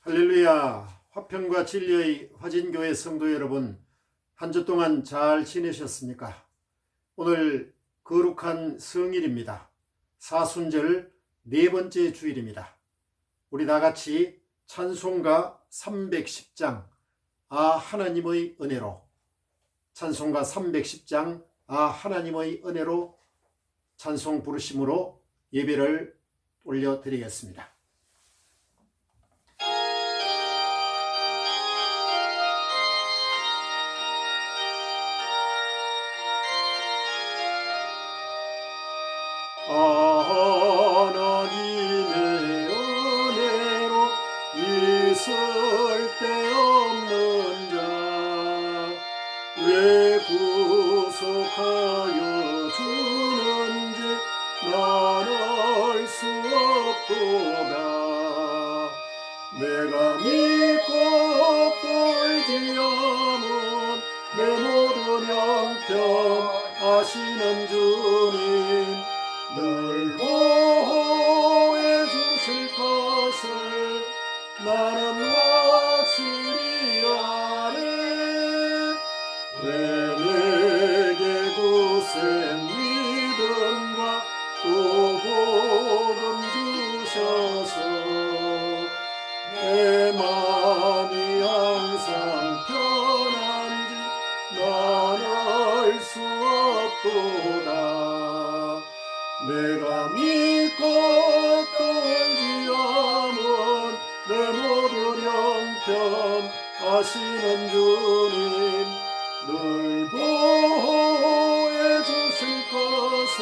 할렐루야. 화평과 진리의 화진교회 성도 여러분, 한 주 동안 잘 지내셨습니까? 오늘 거룩한 성일입니다. 사순절 네 번째 주일입니다. 우리 다 같이 찬송가 310장 하나님의 은혜로, 찬송가 310장 하나님의 은혜로 찬송 부르심으로 예배를 올려드리겠습니다. 하나님의 은혜로 있을 데 없는 자, 왜 구속하여 주는지 난 알 수 없도다. 내가 믿고 또 의지하면 내 모든 형편 아시는 주님 늘 보호해 주실 것을 나는 확실히 아네. 왜 내게 굳센 믿음과 또 복음 주셔서 내 마음이 항상 편한지 난 알 수 없도다. 내가 믿고 또 의지하면 내 모든 형편 아시는 주님 늘 보호해 주실 것을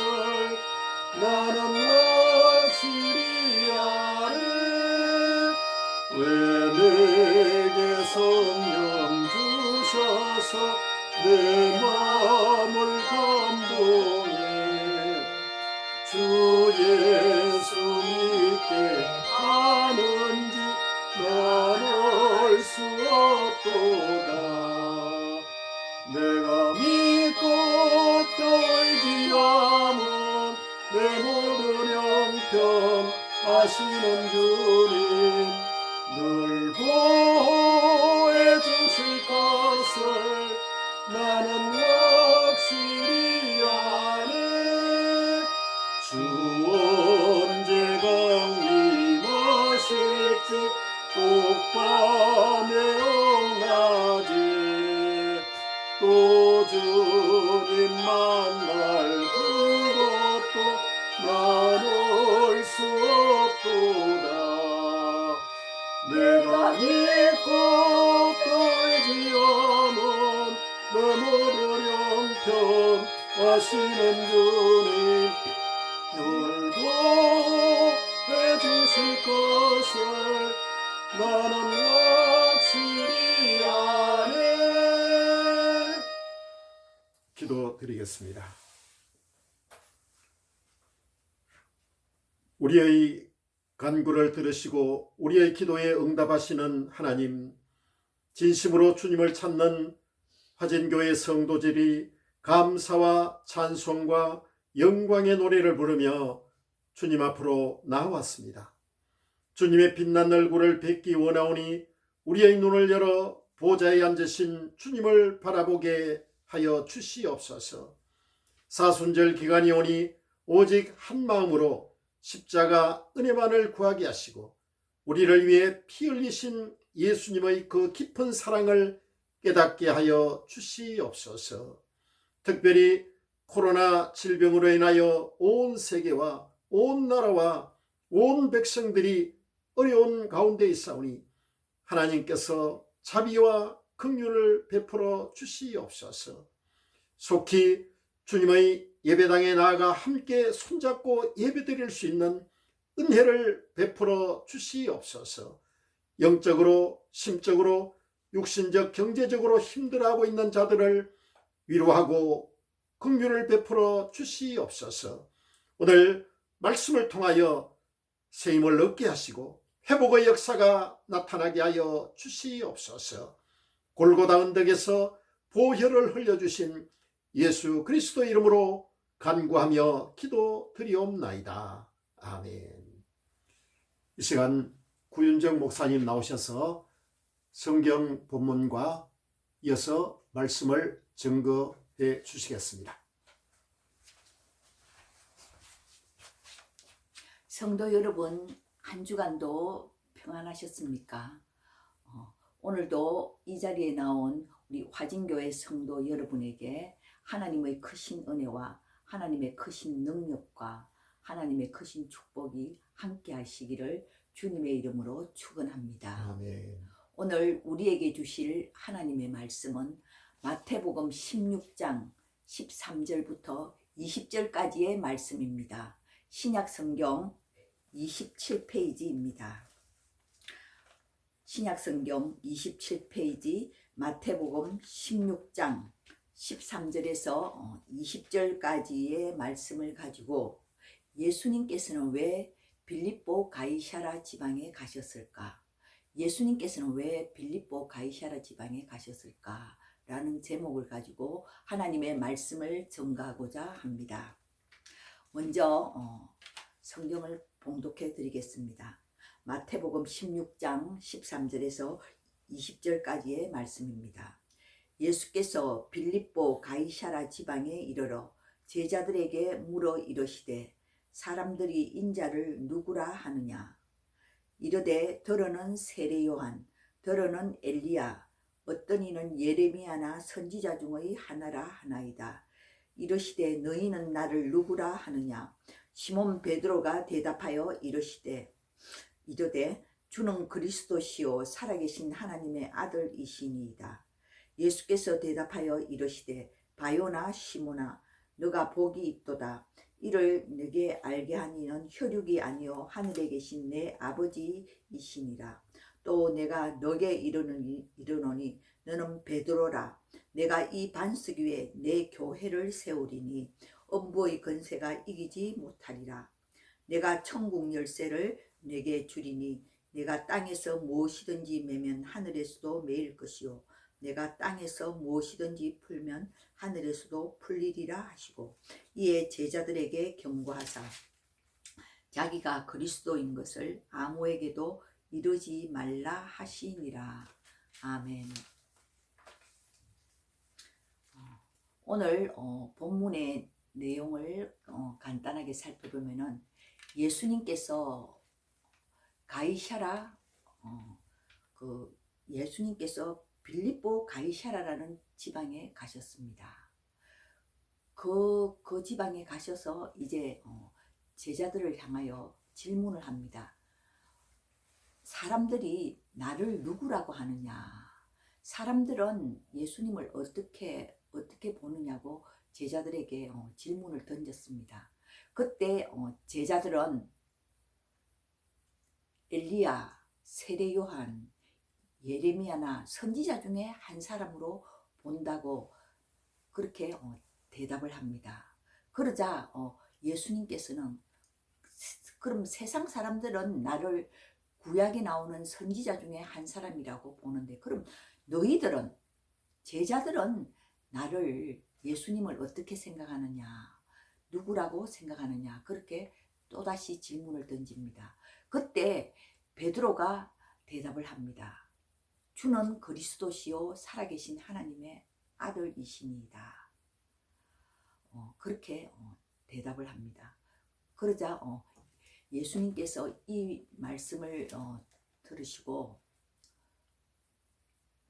나는 확실히 아네. 왜 내게 성령 주셔서 내 마음을 감동해 주 예수 믿게 하는지 난 알 수 없도다. 내가 믿고 또 의지하면 내 모든 형편 아시는 주님 늘 보호해 주실 것을 나는 확실히 아네. 주 언제 강림하실지 꼭 밤에 옥낮에 또 주님 만날 그것도 난 알 수 없도다. 내가 믿고 또 의지하면 내 모든 형편 아시는 주님 늘 보호해 주실 것을 나는 확실히 아네. 기도드리겠습니다. 우리의 간구를 들으시고 우리의 기도에 응답하시는 하나님, 진심으로 주님을 찾는 화진교회 성도들이 감사와 찬송과 영광의 노래를 부르며 주님 앞으로 나왔습니다. 주님의 빛난 얼굴을 뵙기 원하오니 우리의 눈을 열어 보좌에 앉으신 주님을 바라보게 하여 주시옵소서. 사순절 기간이 오니 오직 한 마음으로 십자가 은혜만을 구하게 하시고 우리를 위해 피 흘리신 예수님의 그 깊은 사랑을 깨닫게 하여 주시옵소서. 특별히 코로나 질병으로 인하여 온 세계와 온 나라와 온 백성들이 어려운 가운데 있사오니 하나님께서 자비와 긍휼을 베풀어 주시옵소서. 속히 주님의 예배당에 나아가 함께 손잡고 예배드릴 수 있는 은혜를 베풀어 주시옵소서. 영적으로, 심적으로, 육신적, 경제적으로 힘들어하고 있는 자들을 위로하고 긍휼을 베풀어 주시옵소서. 오늘 말씀을 통하여 새 힘을 얻게 하시고 회복의 역사가 나타나게 하여 주시옵소서. 골고다 언덕에서 보혈을 흘려주신 예수 그리스도 이름으로 간구하며 기도드리옵나이다. 아멘. 이 시간 구윤정 목사님 나오셔서 성경 본문과 이어서 말씀을 증거해 주시겠습니다. 성도 여러분, 한 주간도 평안하셨습니까? 오늘도 이 자리에 나온 우리 화진교회 성도 여러분에게 하나님의 크신 은혜와 하나님의 크신 능력과 하나님의 크신 축복이 함께 하시기를 주님의 이름으로 축원합니다. 아멘. 오늘 우리에게 주실 하나님의 말씀은 마태복음 16장 13절부터 20절까지의 말씀입니다. 신약성경 27페이지입니다. 신약성경 27페이지 마태복음 16장 13절에서 20절까지의 말씀을 가지고 예수님께서는 왜 빌립보 가이사랴 지방에 가셨을까? 예수님께서는 왜 빌립보 가이사랴 지방에 가셨을까? 라는 제목을 가지고 하나님의 말씀을 전가하고자 합니다. 먼저 성경을 봉독해 드리겠습니다. 마태복음 16장 13절에서 20절까지의 말씀입니다. 예수께서 빌립보 가이사랴 지방에 이르러 제자들에게 물어 이르시되 사람들이 인자를 누구라 하느냐? 이르되 더러는 세례 요한, 더러는 엘리야, 어떤 이는 예레미야나 선지자 중의 하나라 하나이다. 이르시되 너희는 나를 누구라 하느냐? 시몬 베드로가 대답하여 이르되 주는 그리스도시요 살아계신 하나님의 아들이시니이다. 예수께서 대답하여 이르시되 바요나 시몬아 너가 복이 있도다. 이를 네게 알게 한 이는 혈육이 아니요 하늘에 계신 내 아버지이시니라. 또 내가 너게 이르노니 너는 베드로라. 내가 이 반석 위에 내 교회를 세우리니 엄부의 권세가 이기지 못하리라. 내가 천국 열쇠를 네게 주리니 내가 땅에서 무엇이든지 매면 하늘에서도 매일 것이요 내가 땅에서 무엇이든지 풀면 하늘에서도 풀리리라 하시고 이에 제자들에게 경고하사 자기가 그리스도인 것을 아무에게도 이르지 말라 하시니라. 아멘. 오늘 본문의 내용을 간단하게 살펴보면은 예수님께서 가이사랴 예수님께서 빌립보 가이사랴라는 지방에 가셨습니다. 그 지방에 가셔서 이제 제자들을 향하여 질문을 합니다. 사람들이 나를 누구라고 하느냐? 사람들은 예수님을 어떻게 보느냐고 제자들에게 질문을 던졌습니다. 그때 제자들은 엘리야, 세례 요한, 예레미야나 선지자 중에 한 사람으로 본다고 그렇게 대답을 합니다. 그러자 예수님께서는 그럼 세상 사람들은 나를 구약에 나오는 선지자 중에 한 사람이라고 보는데 그럼 너희들은 제자들은 나를 예수님을 어떻게 생각하느냐? 누구라고 생각하느냐? 그렇게 또다시 질문을 던집니다. 그때 베드로가 대답을 합니다. 주는 그리스도시요 살아계신 하나님의 아들이시니이다. 그렇게 대답을 합니다. 그러자 예수님께서 이 말씀을 들으시고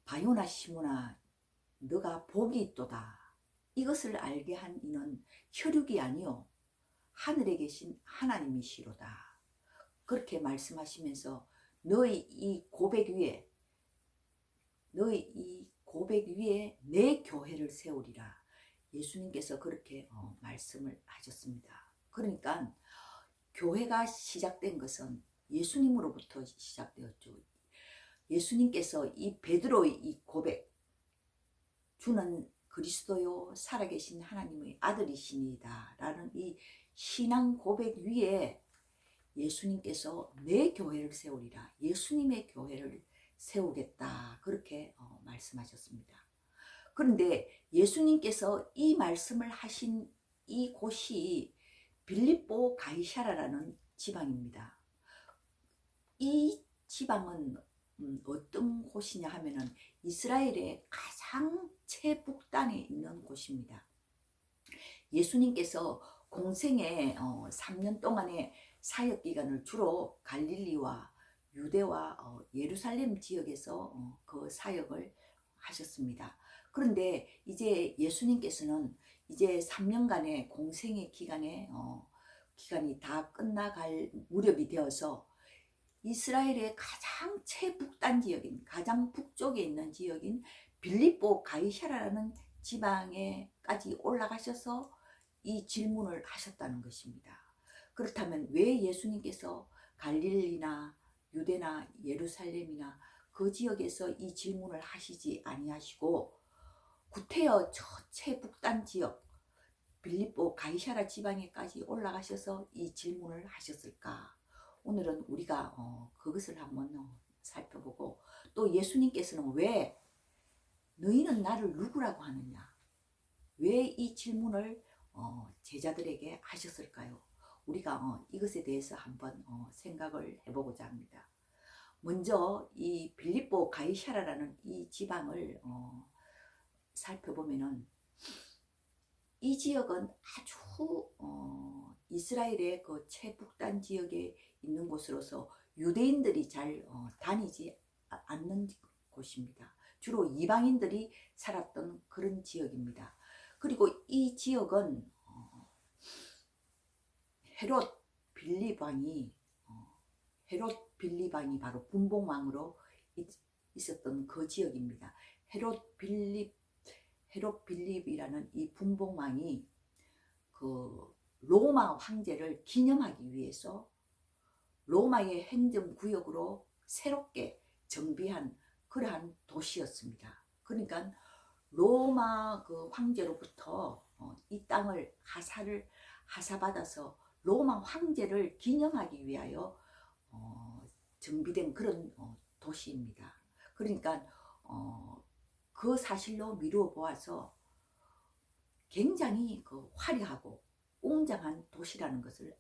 바요나 시몬아 너가 복이 있도다. 이것을 알게 한 이는 혈육이 아니요 하늘에 계신 하나님이시로다. 그렇게 말씀하시면서 너희 이 고백 위에 내 교회를 세우리라. 예수님께서 그렇게 말씀을 하셨습니다. 그러니까 교회가 시작된 것은 예수님으로부터 시작되었죠. 예수님께서 이 베드로의 이 고백, 주는 그리스도요 살아계신 하나님의 아들이시니이다 라는 이 신앙 고백 위에 예수님께서 내 교회를 세우리라. 예수님의 교회를 세우겠다. 그렇게 말씀하셨습니다. 그런데 예수님께서 이 말씀을 하신 이 곳이 빌립보 가이사랴라는 지방입니다. 이 지방은 어떤 곳이냐 하면은 이스라엘의 가장 최북단에 있는 곳입니다. 예수님께서 공생의 3년 동안의 사역 기간을 주로 갈릴리와 유대와 예루살렘 지역에서 그 사역을 하셨습니다. 그런데 이제 예수님께서는 이제 3년간의 공생의 기간이 다 끝나갈 무렵이 되어서 이스라엘의 가장 최북단 지역인, 가장 북쪽에 있는 지역인 빌립보 가이사라라는 지방에까지 올라가셔서 이 질문을 하셨다는 것입니다. 그렇다면 왜 예수님께서 갈릴리나 유대나 예루살렘이나 그 지역에서 이 질문을 하시지 아니하시고 구태여 저 최북단 지역 빌립보 가이사라 지방에까지 올라가셔서 이 질문을 하셨을까? 오늘은 우리가 그것을 한번 살펴보고, 또 예수님께서는 왜 너희는 나를 누구라고 하느냐, 왜 이 질문을 제자들에게 하셨을까요? 우리가 이것에 대해서 한번 생각을 해보고자 합니다. 먼저 이 빌립보 가이사라라는 이 지방을 살펴보면은 이 지역은 아주 이스라엘의 그 최북단 지역에 있는 곳으로서 유대인들이 잘 다니지 않는 곳입니다. 주로 이방인들이 살았던 그런 지역입니다. 그리고 이 지역은 헤롯 빌립 왕이 바로 분봉왕으로 있었던 그 지역입니다. 헤롯 빌립이라는 이 분봉왕이 그 로마 황제를 기념하기 위해서 로마의 행정구역으로 새롭게 정비한 그러한 도시였습니다. 그러니까 로마 그 황제로부터 이 땅을 하사받아서 로마 황제를 기념하기 위하여 정비된 그런 도시입니다. 그러니까 그 사실로 미루어 보아서 굉장히 그 화려하고 웅장한 도시라는 것을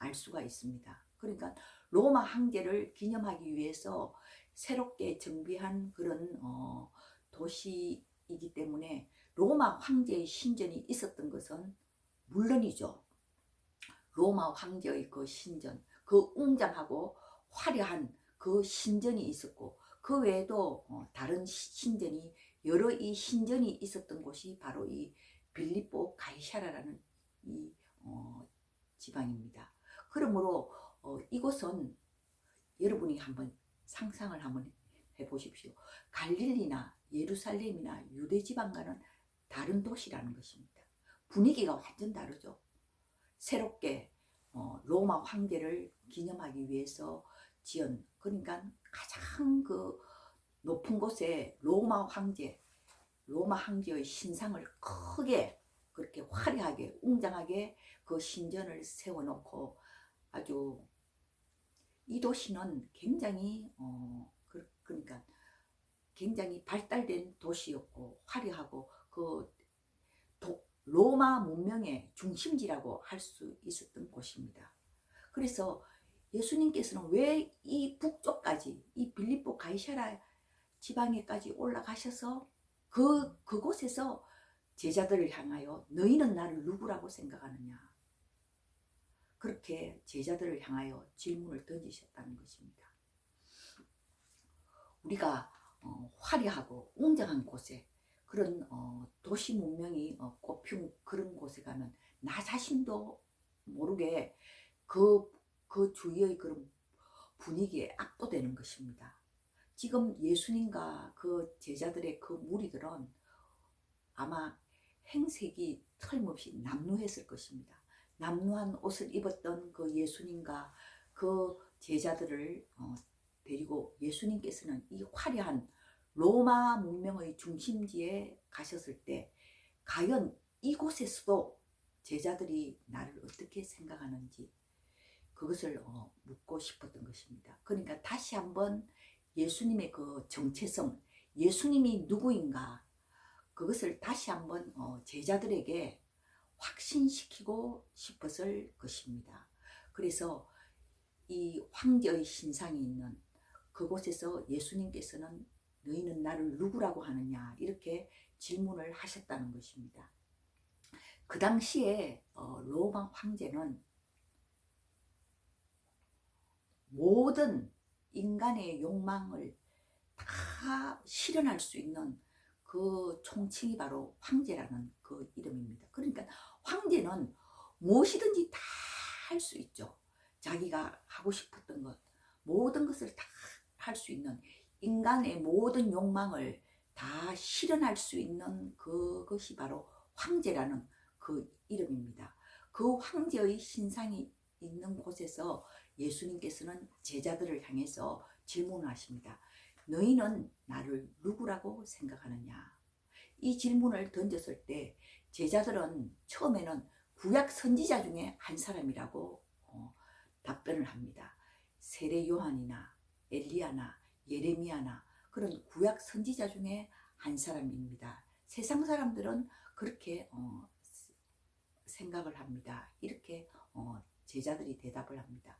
알 수가 있습니다. 그러니까 로마 황제를 기념하기 위해서 새롭게 정비한 그런 도시이기 때문에 로마 황제의 신전이 있었던 것은 물론이죠. 로마 황제의 그 신전, 그 웅장하고 화려한 그 신전이 있었고, 그 외에도 다른 신전이, 여러 이 신전이 있었던 곳이 바로 이 빌립보 가이사라라는 이 지방입니다. 그러므로 이곳은 여러분이 한번 상상을 한번 해보십시오. 갈릴리나 예루살렘이나 유대 지방과는 다른 도시라는 것입니다. 분위기가 완전 다르죠. 새롭게 로마 황제를 기념하기 위해서 지은, 그러니까 가장 그 높은 곳에 로마 황제의 신상을 크게 그렇게 화려하게 웅장하게 그 신전을 세워놓고, 아주 이 도시는 굉장히 그러니까 굉장히 발달된 도시였고 화려하고 그 로마 문명의 중심지라고 할 수 있었던 곳입니다. 그래서 예수님께서는 왜 이 북쪽까지, 이 빌립보 가이사라 지방에까지 올라가셔서 그곳에서 제자들을 향하여 너희는 나를 누구라고 생각하느냐, 그렇게 제자들을 향하여 질문을 던지셨다는 것입니다. 우리가 화려하고 웅장한 곳에, 그런 도시 문명이 꽃피운 그런 곳에 가면 나 자신도 모르게 그 주위의 그런 분위기에 압도되는 것입니다. 지금 예수님과 그 제자들의 그 무리들은 아마 행색이 틀림없이 남루했을 것입니다. 남루한 옷을 입었던 그 예수님과 그 제자들을 데리고 예수님께서는 이 화려한 로마 문명의 중심지에 가셨을 때 과연 이곳에서도 제자들이 나를 어떻게 생각하는지 그것을 묻고 싶었던 것입니다. 그러니까 다시 한번 예수님의 그 정체성, 예수님이 누구인가, 그것을 다시 한번 제자들에게 확신시키고 싶었을 것입니다. 그래서 이 황제의 신상이 있는 그곳에서 예수님께서는 너희는 나를 누구라고 하느냐 이렇게 질문을 하셨다는 것입니다. 그 당시에 로마 황제는 모든 인간의 욕망을 다 실현할 수 있는 그 총칭이 바로 황제라는 그 이름입니다. 그러니까 황제는 무엇이든지 다 할 수 있죠. 자기가 하고 싶었던 것 모든 것을 다 할 수 있는 인간의 모든 욕망을 다 실현할 수 있는 그것이 바로 황제라는 그 이름입니다. 그 황제의 신상이 있는 곳에서 예수님께서는 제자들을 향해서 질문하십니다. 너희는 나를 누구라고 생각하느냐? 이 질문을 던졌을 때 제자들은 처음에는 구약 선지자 중에 한 사람이라고 답변을 합니다. 세례 요한이나 엘리야나 예레미야나 그런 구약 선지자 중에 한 사람입니다. 세상 사람들은 그렇게 생각을 합니다. 이렇게 제자들이 대답을 합니다.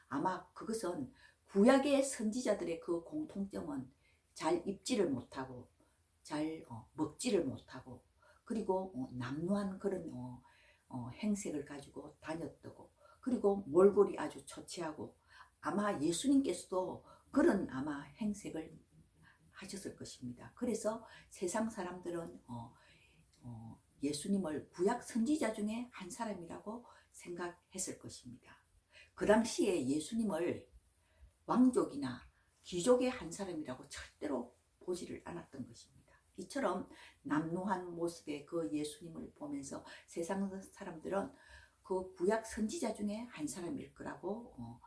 아마 그것은 구약의 선지자들의 그 공통점은 잘 입지를 못하고 잘 먹지를 못하고 그리고 남루한 그런 행색을 가지고 다녔다고 그리고 몰골이 아주 초췌하고 아마 예수님께서도 그런 아마 행색을 하셨을 것입니다. 그래서 세상 사람들은 예수님을 구약 선지자 중에 한 사람이라고 생각했을 것입니다. 그 당시에 예수님을 왕족이나 귀족의 한 사람이라고 절대로 보지를 않았던 것입니다. 이처럼 남루한 모습의 그 예수님을 보면서 세상 사람들은 그 구약 선지자 중에 한 사람일 거라고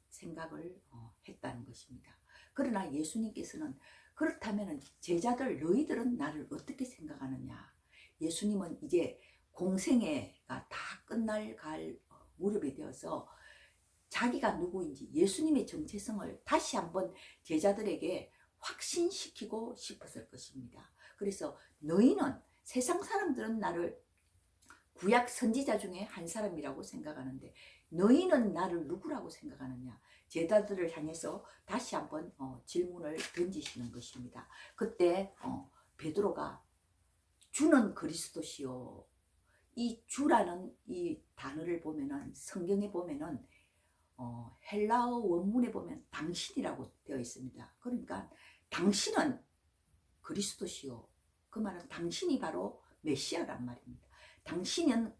생각을 했다는 것입니다. 그러나 예수님께서는 그렇다면 제자들 너희들은 나를 어떻게 생각하느냐? 예수님은 이제 공생애가 다 끝날 갈 무렵이 되어서 자기가 누구인지 예수님의 정체성을 다시 한번 제자들에게 확신시키고 싶었을 것입니다. 그래서 너희는 세상 사람들은 나를 구약 선지자 중에 한 사람이라고 생각하는데 너희는 나를 누구라고 생각하느냐? 제자들을 향해서 다시 한번 질문을 던지시는 것입니다. 그때 베드로가 주는 그리스도시요. 이 주라는 이 단어를 보면은 성경에 보면은 헬라어 원문에 보면 당신이라고 되어 있습니다. 그러니까 당신은 그리스도시요. 그 말은 당신이 바로 메시아란 말입니다. 당신은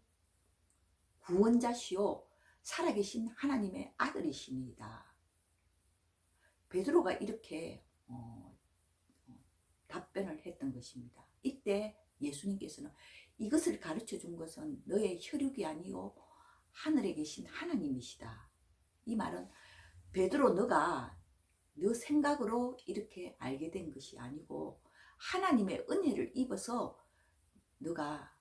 구원자시요 살아계신 하나님의 아들이십니다. 베드로가 이렇게 답변을 했던 것입니다. 이때 예수님께서는 이것을 가르쳐 준 것은 너의 혈육이 아니요 하늘에 계신 하나님이시다. 이 말은 베드로 너가 너 생각으로 이렇게 알게 된 것이 아니고 하나님의 은혜를 입어서 너가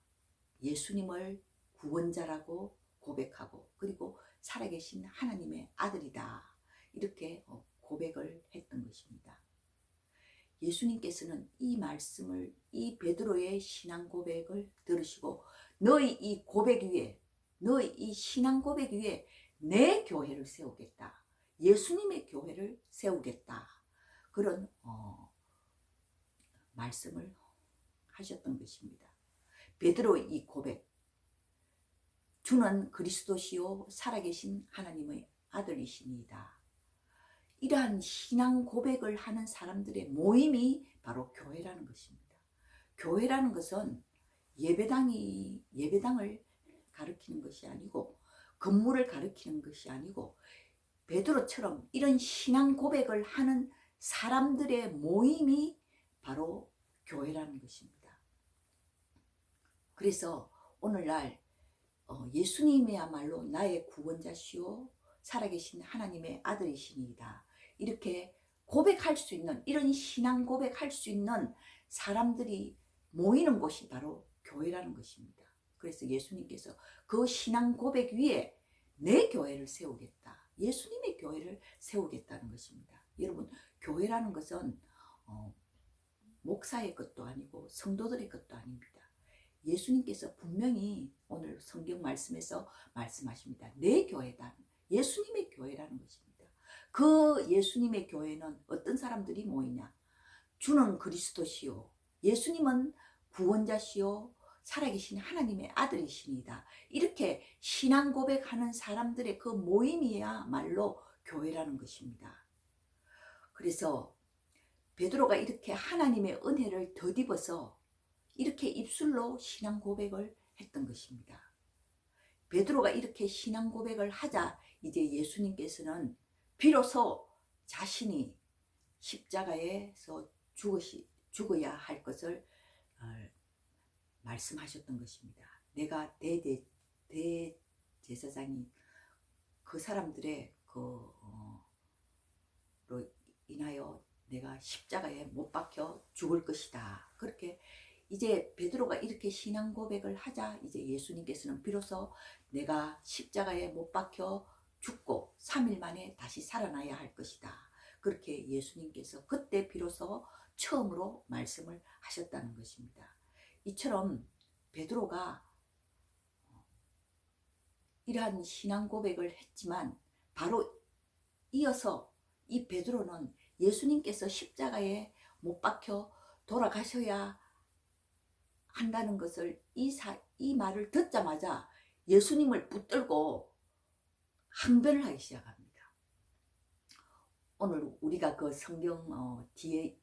예수님을 구원자라고 고백하고 그리고 살아계신 하나님의 아들이다. 이렇게 고백을 했던 것입니다. 예수님께서는 이 말씀을 이 베드로의 신앙 고백을 들으시고 너의 이 고백 위에 너의 이 신앙 고백 위에 내 교회를 세우겠다. 예수님의 교회를 세우겠다. 그런 말씀을 하셨던 것입니다. 베드로의 이 고백 주는 그리스도시요 살아계신 하나님의 아들이시니이다. 이러한 신앙 고백을 하는 사람들의 모임이 바로 교회라는 것입니다. 교회라는 것은 예배당을 가리키는 것이 아니고 건물을 가리키는 것이 아니고 베드로처럼 이런 신앙 고백을 하는 사람들의 모임이 바로 교회라는 것입니다. 그래서 오늘날 예수님이야말로 나의 구원자시오 살아계신 하나님의 아들이시니이다. 이렇게 고백할 수 있는 이런 신앙 고백할 수 있는 사람들이 모이는 곳이 바로 교회라는 것입니다. 그래서 예수님께서 그 신앙 고백 위에 내 교회를 세우겠다. 예수님의 교회를 세우겠다는 것입니다. 여러분 교회라는 것은 목사의 것도 아니고 성도들의 것도 아닙니다. 예수님께서 분명히 오늘 성경 말씀에서 말씀하십니다. 내 교회다. 예수님의 교회라는 것입니다. 그 예수님의 교회는 어떤 사람들이 모이냐? 주는 그리스도시요, 예수님은 구원자시요, 살아계신 하나님의 아들이시니다. 이렇게 신앙 고백하는 사람들의 그 모임이야말로 교회라는 것입니다. 그래서 베드로가 이렇게 하나님의 은혜를 덧입어서 이렇게 입술로 신앙 고백을 했던 것입니다. 베드로가 이렇게 신앙 고백을 하자 이제 예수님께서는 비로소 자신이 십자가에서 죽어야 할 것을 말씀하셨던 것입니다. 내가 대제사장이 그 사람들의 로 인하여 내가 십자가에 못 박혀 죽을 것이다. 그렇게 이제 베드로가 이렇게 신앙 고백을 하자 이제 예수님께서는 비로소 내가 십자가에 못 박혀 죽고 3일 만에 다시 살아나야 할 것이다. 그렇게 예수님께서 그때 비로소 처음으로 말씀을 하셨다는 것입니다. 이처럼 베드로가 이러한 신앙 고백을 했지만 바로 이어서 이 베드로는 예수님께서 십자가에 못 박혀 돌아가셔야 한다는 것을 이 말을 듣자마자 예수님을 붙들고 항변을 하기 시작합니다. 오늘 우리가 그 성경 뒤에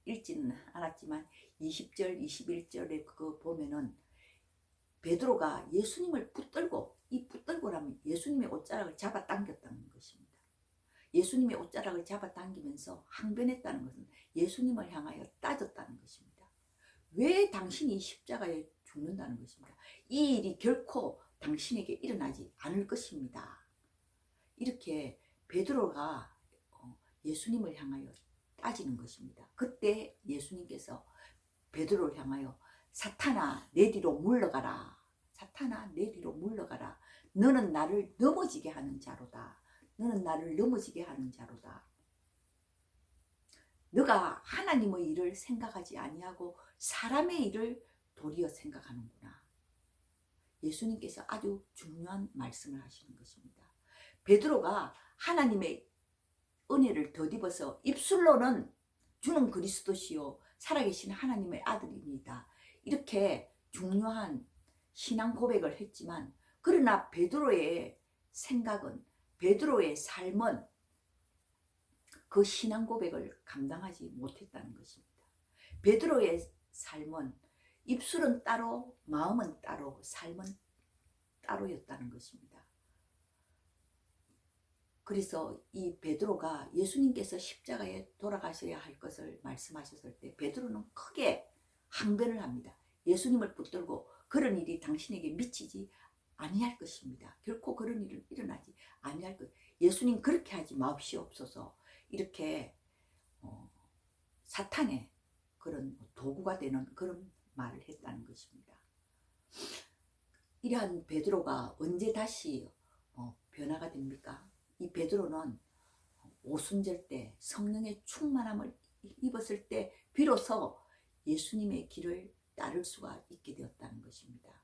읽지는 않았지만 20절 21절에 그거 보면은 베드로가 예수님을 붙들고, 이 붙들고라면 예수님의 옷자락을 잡아당겼다는 것입니다. 예수님의 옷자락을 잡아당기면서 항변했다는 것은 예수님을 향하여 따졌다는 것입니다. 왜 당신이 십자가에 죽는다는 것입니다. 이 일이 결코 당신에게 일어나지 않을 것입니다. 이렇게 베드로가 예수님을 향하여 따지는 것입니다. 그때 예수님께서 베드로를 향하여 사탄아 내 뒤로 물러가라. 사탄아 내 뒤로 물러가라. 너는 나를 넘어지게 하는 자로다. 너는 나를 넘어지게 하는 자로다. 너가 하나님의 일을 생각하지 아니하고 사람의 일을 도리어 생각하는구나. 예수님께서 아주 중요한 말씀을 하시는 것입니다. 베드로가 하나님의 은혜를 덧입어서 입술로는 주는 그리스도시요 살아계신 하나님의 아들입니다. 이렇게 중요한 신앙 고백을 했지만 그러나 베드로의 생각은, 베드로의 삶은 그 신앙 고백을 감당하지 못했다는 것입니다. 베드로의 삶은 입술은 따로 마음은 따로 삶은 따로였다는 것입니다. 그래서 이 베드로가 예수님께서 십자가에 돌아가셔야 할 것을 말씀하셨을 때 베드로는 크게 항변을 합니다. 예수님을 붙들고 그런 일이 당신에게 미치지 아니할 것입니다. 결코 그런 일은 일어나지 아니할 것. 예수님 그렇게 하지 마옵시옵소서. 이렇게 사탄의 그런 도구가 되는 그런 말을 했다는 것입니다. 이러한 베드로가 언제 다시 변화가 됩니까? 이 베드로는 오순절 때 성령의 충만함을 입었을 때 비로소 예수님의 길을 따를 수가 있게 되었다는 것입니다.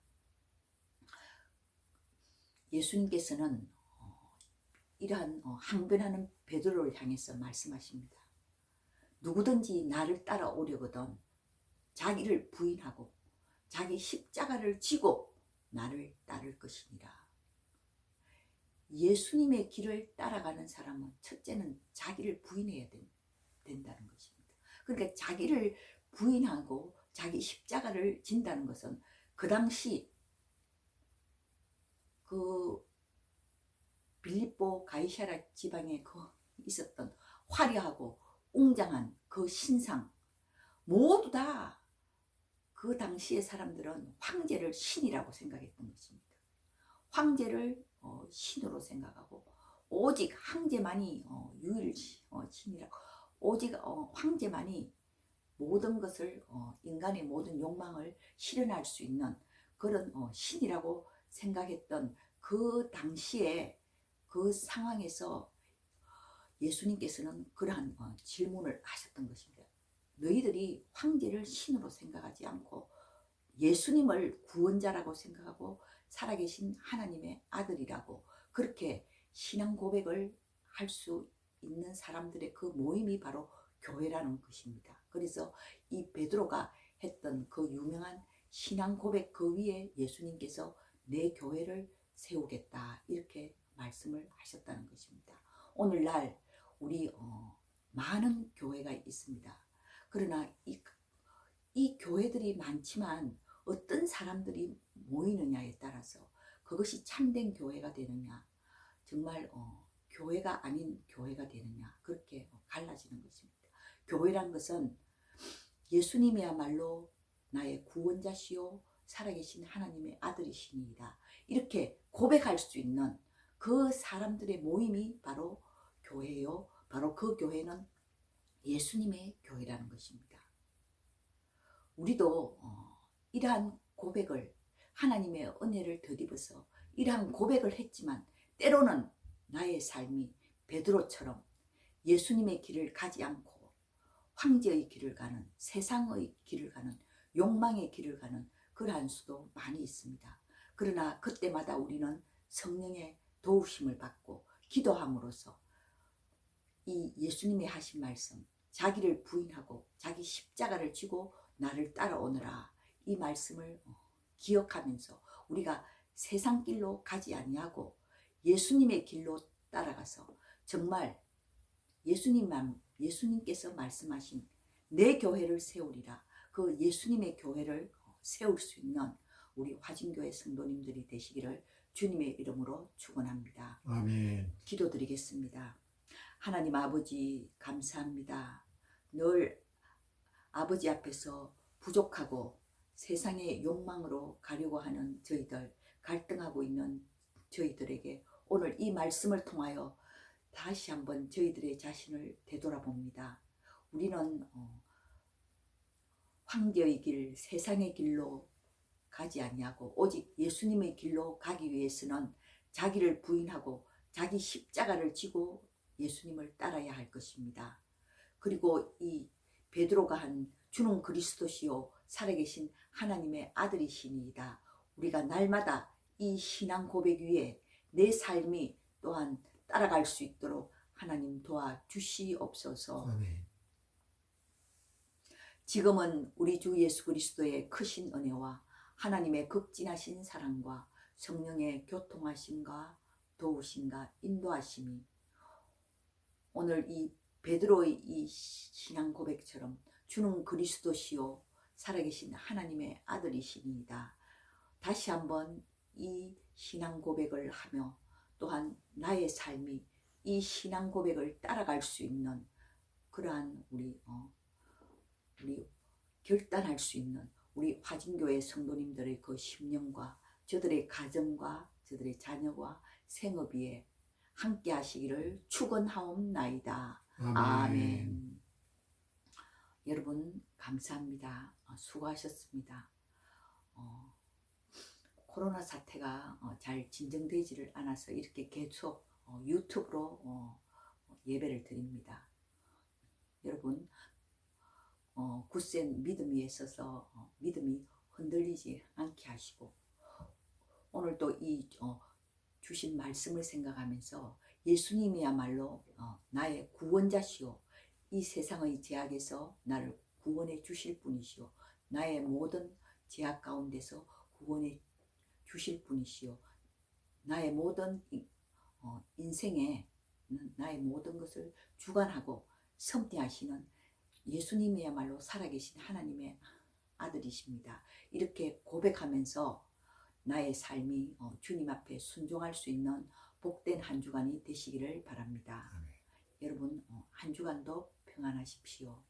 예수님께서는 이러한 항변하는 베드로를 향해서 말씀하십니다. 누구든지 나를 따라오려거든 자기를 부인하고 자기 십자가를 지고 나를 따를 것이니라. 예수님의 길을 따라가는 사람은 첫째는 자기를 부인해야 된다는 것입니다. 그러니까 자기를 부인하고 자기 십자가를 진다는 것은 그 당시 그 빌립보 가이사랴 지방에 있었던 화려하고 웅장한 그 신상, 모두 다 그 당시의 사람들은 황제를 신이라고 생각했던 것입니다. 황제를 신으로 생각하고 오직 황제만이 유일 신이라고, 오직 황제만이 모든 것을 인간의 모든 욕망을 실현할 수 있는 그런 신이라고 생각했던 그 당시에 그 상황에서 예수님께서는 그러한 질문을 하셨던 것입니다. 너희들이 황제를 신으로 생각하지 않고 예수님을 구원자라고 생각하고 살아계신 하나님의 아들이라고 그렇게 신앙 고백을 할 수 있는 사람들의 그 모임이 바로 교회라는 것입니다. 그래서 이 베드로가 했던 그 유명한 신앙 고백 그 위에 예수님께서 내 교회를 세우겠다 이렇게 말씀을 하셨다는 것입니다. 오늘날 우리 많은 교회가 있습니다. 그러나 이 교회들이 많지만 어떤 사람들이 모이느냐에 따라서 그것이 참된 교회가 되느냐, 정말 교회가 아닌 교회가 되느냐, 그렇게 갈라지는 것입니다. 교회란 것은 예수님이야말로 나의 구원자시요 살아계신 하나님의 아들이시니이다, 이렇게 고백할 수 있는 그 사람들의 모임이 바로 교회요. 바로 그 교회는 예수님의 교회라는 것입니다. 우리도 이러한 고백을, 하나님의 은혜를 덧입어서 이러한 고백을 했지만 때로는 나의 삶이 베드로처럼 예수님의 길을 가지 않고 황제의 길을 가는, 세상의 길을 가는, 욕망의 길을 가는 그러한 수도 많이 있습니다. 그러나 그때마다 우리는 성령의 도우심을 받고 기도함으로써 이 예수님이 하신 말씀, 자기를 부인하고 자기 십자가를 지고 나를 따라오너라, 이 말씀을 기억하면서 우리가 세상 길로 가지 아니하고 예수님의 길로 따라가서 정말 예수님께서 말씀하신 내 교회를 세우리라, 그 예수님의 교회를 세울 수 있는 우리 화진교회 성도님들이 되시기를 주님의 이름으로 축원합니다. 아멘. 기도드리겠습니다. 하나님 아버지 감사합니다. 늘 아버지 앞에서 부족하고 세상의 욕망으로 가려고 하는 저희들, 갈등하고 있는 저희들에게 오늘 이 말씀을 통하여 다시 한번 저희들의 자신을 되돌아봅니다. 우리는 황제의 길, 세상의 길로 가지 아니하고 오직 예수님의 길로 가기 위해서는 자기를 부인하고 자기 십자가를 지고 예수님을 따라야 할 것입니다. 그리고 이 베드로가 한 주는 그리스도시요 살아계신 하나님의 아들이시니이다, 우리가 날마다 이 신앙 고백 위에 내 삶이 또한 따라갈 수 있도록 하나님 도와주시옵소서. 아멘. 지금은 우리 주 예수 그리스도의 크신 은혜와 하나님의 극진하신 사랑과 성령의 교통하심과 도우심과 인도하심이 오늘 이 베드로의 이 신앙 고백처럼 주는 그리스도시요 살아계신 하나님의 아들이시니이다, 다시 한번 이 신앙 고백을 하며 또한 나의 삶이 이 신앙 고백을 따라갈 수 있는 그러한 우리 결단할 수 있는 우리 화진교회 성도님들의 그 심령과 저들의 가정과 저들의 자녀와 생업 위에 함께 하시기를 축원하옵나이다. 아멘. 여러분 감사합니다. 수고하셨습니다. 코로나 사태가 잘 진정되지를 않아서 이렇게 계속 유튜브로 예배를 드립니다. 여러분 굳센 믿음 위에 서서 믿음이 흔들리지 않게 하시고 오늘도 이 주신 말씀을 생각하면서 예수님이야말로 나의 구원자시오, 이 세상의 죄악에서 나를 구원해 주실 분이시오, 나의 모든 죄악 가운데서 구원해 주실 분이시오, 나의 모든 인생에 나의 모든 것을 주관하고 섭리하시는 예수님이야말로 살아계신 하나님의 아들이십니다. 이렇게 고백하면서 나의 삶이 주님 앞에 순종할 수 있는 복된 한 주간이 되시기를 바랍니다. 아멘. 여러분 한 주간도 평안하십시오.